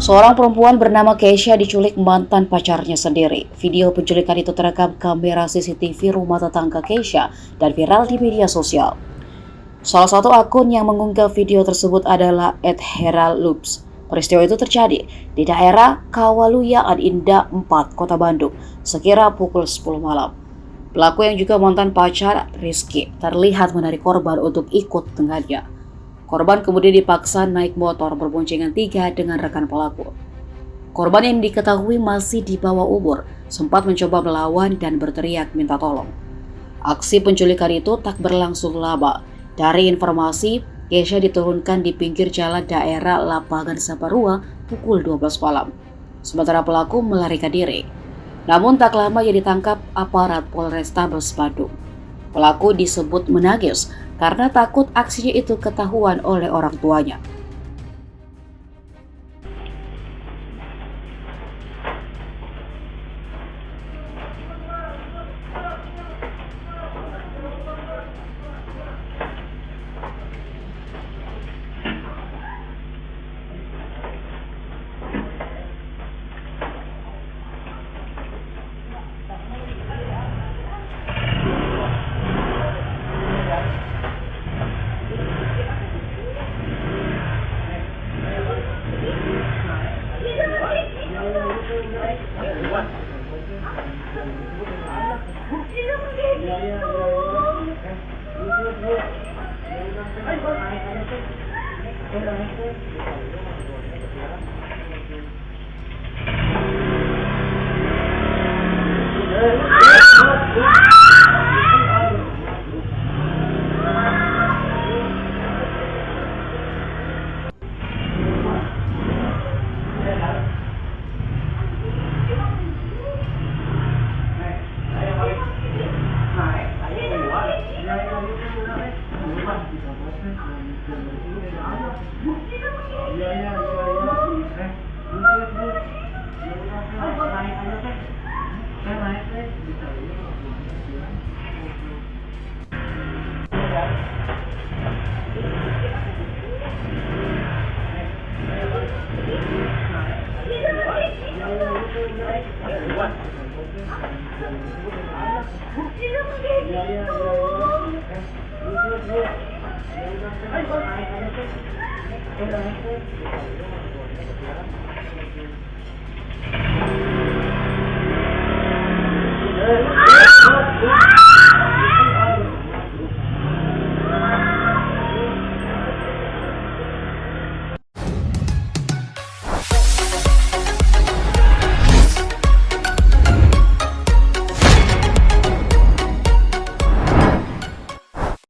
Seorang perempuan bernama Keisha diculik mantan pacarnya sendiri. Video penculikan itu terekam kamera CCTV rumah tetangga Keisha dan viral di media sosial. Salah satu akun yang mengunggah video tersebut adalah @heraldloops. Peristiwa itu terjadi di daerah Kawaluya Adinda 4, Kota Bandung, sekira pukul 10 malam. Pelaku yang juga mantan pacar, Rizky, terlihat menarik korban untuk ikut dengannya. Korban kemudian dipaksa naik motor berboncengan 3 dengan rekan pelaku. Korban yang diketahui masih di bawah umur sempat mencoba melawan dan berteriak minta tolong. Aksi penculikan itu tak berlangsung lama. Dari informasi, Keisha diturunkan di pinggir jalan daerah Lapangan Saparua pukul 12 malam. Sementara pelaku melarikan diri. Namun tak lama ia ditangkap aparat Polrestabes Bandung. Pelaku disebut menangis karena takut aksinya itu ketahuan oleh orang tuanya.